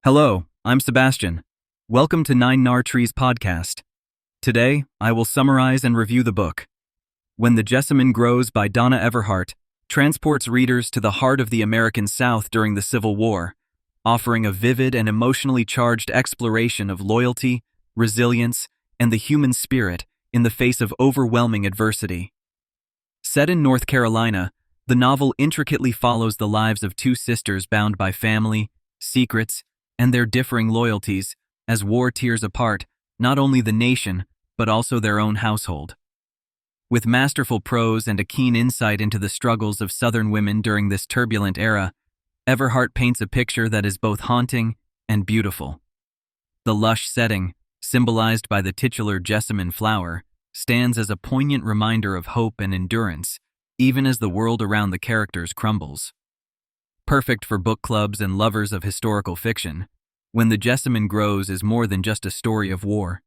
Hello, I'm Sebastian. Welcome to Nine Nar Trees podcast. Today, I will summarize and review the book. When the Jessamine Grows by Donna Everhart transports readers to the heart of the American South during the Civil War, offering a vivid and emotionally charged exploration of loyalty, resilience, and the human spirit in the face of overwhelming adversity. Set in North Carolina, the novel intricately follows the lives of two sisters bound by family, secrets, and their differing loyalties as war tears apart not only the nation, but also their own household. With masterful prose and a keen insight into the struggles of Southern women during this turbulent era, Everhart paints a picture that is both haunting and beautiful. The lush setting, symbolized by the titular jessamine flower, stands as a poignant reminder of hope and endurance, even as the world around the characters crumbles. Perfect for book clubs and lovers of historical fiction, When the Jessamine Grows is more than just a story of war.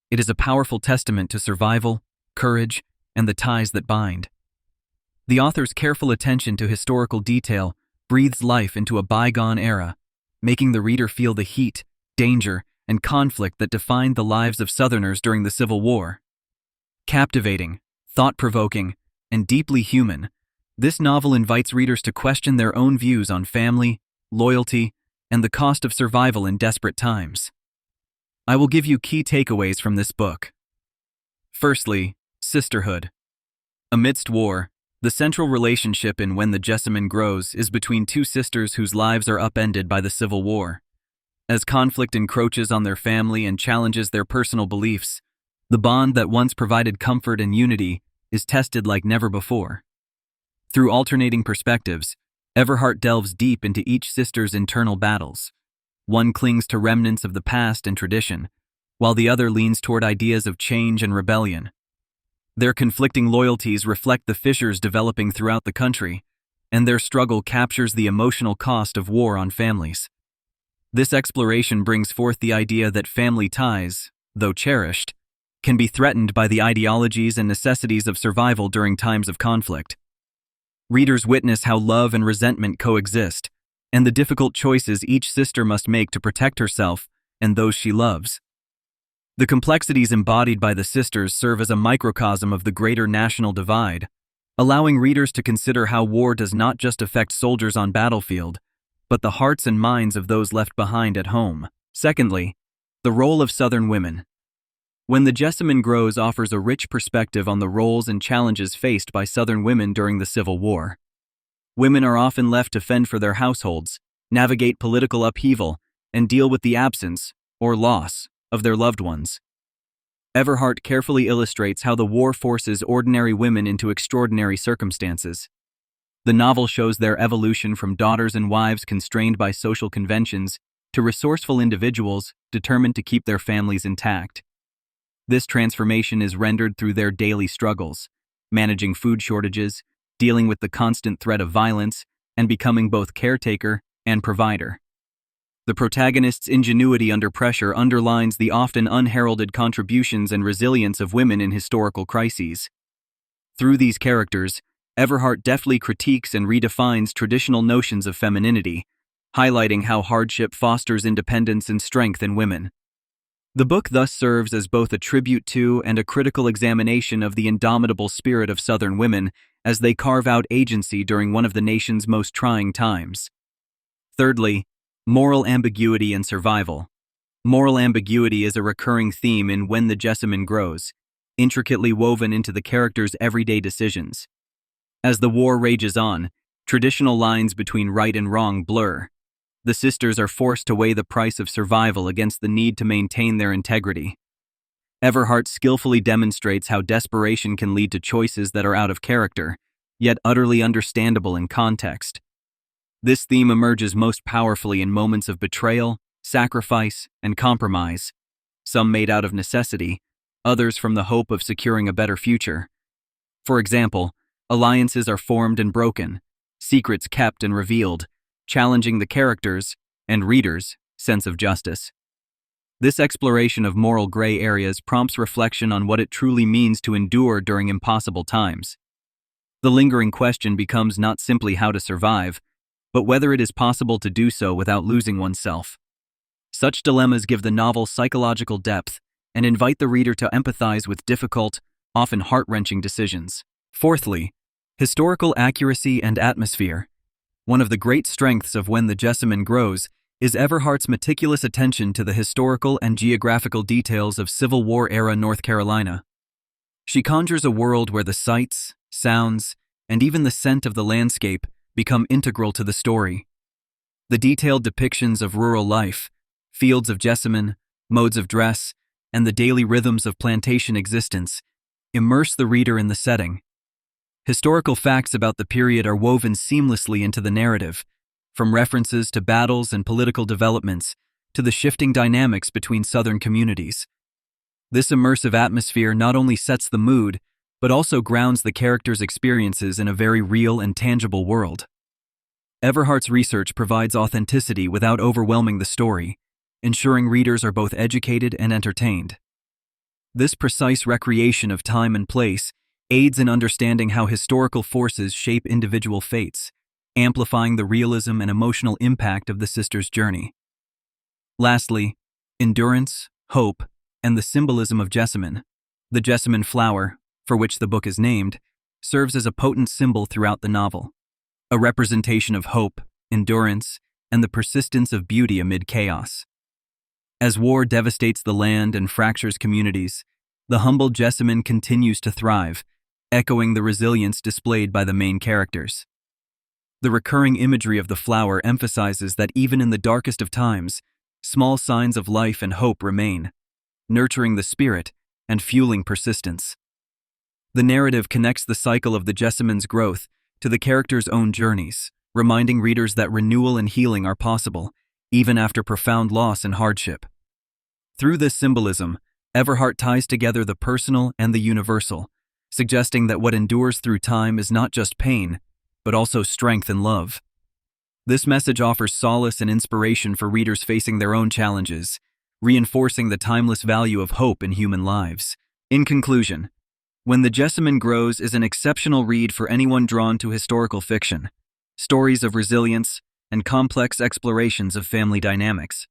It is a powerful testament to survival, courage, and the ties that bind. The author's careful attention to historical detail breathes life into a bygone era, making the reader feel the heat, danger, and conflict that defined the lives of Southerners during the Civil War. Captivating, thought-provoking, and deeply human, this novel invites readers to question their own views on family, loyalty, and the cost of survival in desperate times. I will give you key takeaways from this book. Firstly, Sisterhood. Amidst war, the central relationship in When the Jessamine Grows is between two sisters whose lives are upended by the Civil War. As conflict encroaches on their family and challenges their personal beliefs, the bond that once provided comfort and unity is tested like never before. Through alternating perspectives, Everhart delves deep into each sister's internal battles. One clings to remnants of the past and tradition, while the other leans toward ideas of change and rebellion. Their conflicting loyalties reflect the fissures developing throughout the country, and their struggle captures the emotional cost of war on families. This exploration brings forth the idea that family ties, though cherished, can be threatened by the ideologies and necessities of survival during times of conflict. Readers witness how love and resentment coexist, and the difficult choices each sister must make to protect herself and those she loves. The complexities embodied by the sisters serve as a microcosm of the greater national divide, allowing readers to consider how war does not just affect soldiers on battlefield, but the hearts and minds of those left behind at home. Secondly, the role of Southern women. When the Jessamine Grows offers a rich perspective on the roles and challenges faced by Southern women during the Civil War. Women are often left to fend for their households, navigate political upheaval, and deal with the absence, or loss, of their loved ones. Everhart carefully illustrates how the war forces ordinary women into extraordinary circumstances. The novel shows their evolution from daughters and wives constrained by social conventions to resourceful individuals determined to keep their families intact. This transformation is rendered through their daily struggles, managing food shortages, dealing with the constant threat of violence, and becoming both caretaker and provider. The protagonist's ingenuity under pressure underlines the often unheralded contributions and resilience of women in historical crises. Through these characters, Everhart deftly critiques and redefines traditional notions of femininity, highlighting how hardship fosters independence and strength in women. The book thus serves as both a tribute to and a critical examination of the indomitable spirit of Southern women as they carve out agency during one of the nation's most trying times. Thirdly, moral ambiguity and survival. Moral ambiguity is a recurring theme in When the Jessamine Grows, intricately woven into the characters' everyday decisions. As the war rages on, traditional lines between right and wrong blur. The sisters are forced to weigh the price of survival against the need to maintain their integrity. Everhart skillfully demonstrates how desperation can lead to choices that are out of character, yet utterly understandable in context. This theme emerges most powerfully in moments of betrayal, sacrifice, and compromise, some made out of necessity, others from the hope of securing a better future. For example, alliances are formed and broken, secrets kept and revealed, challenging the characters' and readers' sense of justice. This exploration of moral gray areas prompts reflection on what it truly means to endure during impossible times. The lingering question becomes not simply how to survive, but whether it is possible to do so without losing oneself. Such dilemmas give the novel psychological depth and invite the reader to empathize with difficult, often heart-wrenching decisions. Fourthly, historical accuracy and atmosphere. One of the great strengths of When the Jessamine Grows is Everhart's meticulous attention to the historical and geographical details of Civil War-era North Carolina. She conjures a world where the sights, sounds, and even the scent of the landscape become integral to the story. The detailed depictions of rural life, fields of jessamine, modes of dress, and the daily rhythms of plantation existence immerse the reader in the setting. Historical facts about the period are woven seamlessly into the narrative, from references to battles and political developments to the shifting dynamics between Southern communities. This immersive atmosphere not only sets the mood, but also grounds the characters' experiences in a very real and tangible world. Everhart's research provides authenticity without overwhelming the story, ensuring readers are both educated and entertained. This precise recreation of time and place aids in understanding how historical forces shape individual fates, amplifying the realism and emotional impact of the sisters' journey. Lastly, endurance, hope, and the symbolism of jessamine. The jessamine flower, for which the book is named, serves as a potent symbol throughout the novel, a representation of hope, endurance, and the persistence of beauty amid chaos. As war devastates the land and fractures communities, the humble jessamine continues to thrive, echoing the resilience displayed by the main characters. The recurring imagery of the flower emphasizes that even in the darkest of times, small signs of life and hope remain, nurturing the spirit and fueling persistence. The narrative connects the cycle of the jessamine's growth to the characters' own journeys, reminding readers that renewal and healing are possible, even after profound loss and hardship. Through this symbolism, Everhart ties together the personal and the universal, suggesting that what endures through time is not just pain, but also strength and love. This message offers solace and inspiration for readers facing their own challenges, reinforcing the timeless value of hope in human lives. In conclusion, When the Jessamine Grows is an exceptional read for anyone drawn to historical fiction, stories of resilience, and complex explorations of family dynamics.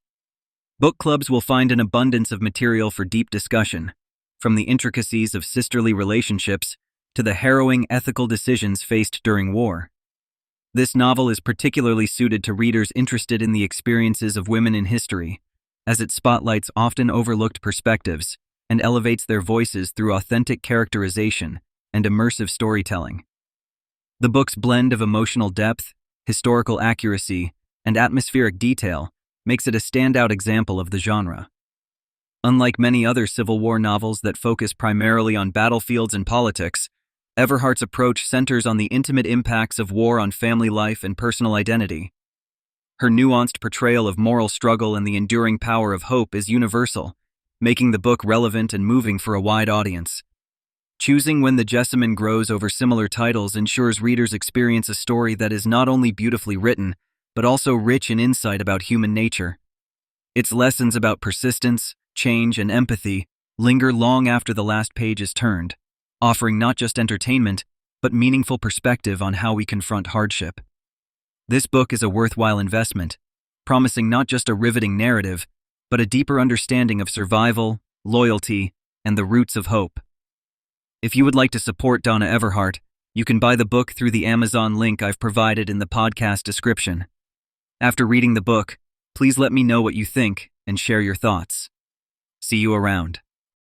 Book clubs will find an abundance of material for deep discussion, from the intricacies of sisterly relationships to the harrowing ethical decisions faced during war. This novel is particularly suited to readers interested in the experiences of women in history, as it spotlights often overlooked perspectives and elevates their voices through authentic characterization and immersive storytelling. The book's blend of emotional depth, historical accuracy, and atmospheric detail makes it a standout example of the genre. Unlike many other Civil War novels that focus primarily on battlefields and politics, Everhart's approach centers on the intimate impacts of war on family life and personal identity. Her nuanced portrayal of moral struggle and the enduring power of hope is universal, making the book relevant and moving for a wide audience. Choosing When the Jessamine Grows over similar titles ensures readers experience a story that is not only beautifully written, but also rich in insight about human nature. Its lessons about persistence, change, and empathy linger long after the last page is turned, offering not just entertainment, but meaningful perspective on how we confront hardship. This book is a worthwhile investment, promising not just a riveting narrative, but a deeper understanding of survival, loyalty, and the roots of hope. If you would like to support Donna Everhart, you can buy the book through the Amazon link I've provided in the podcast description. After reading the book, please let me know what you think and share your thoughts. See you around.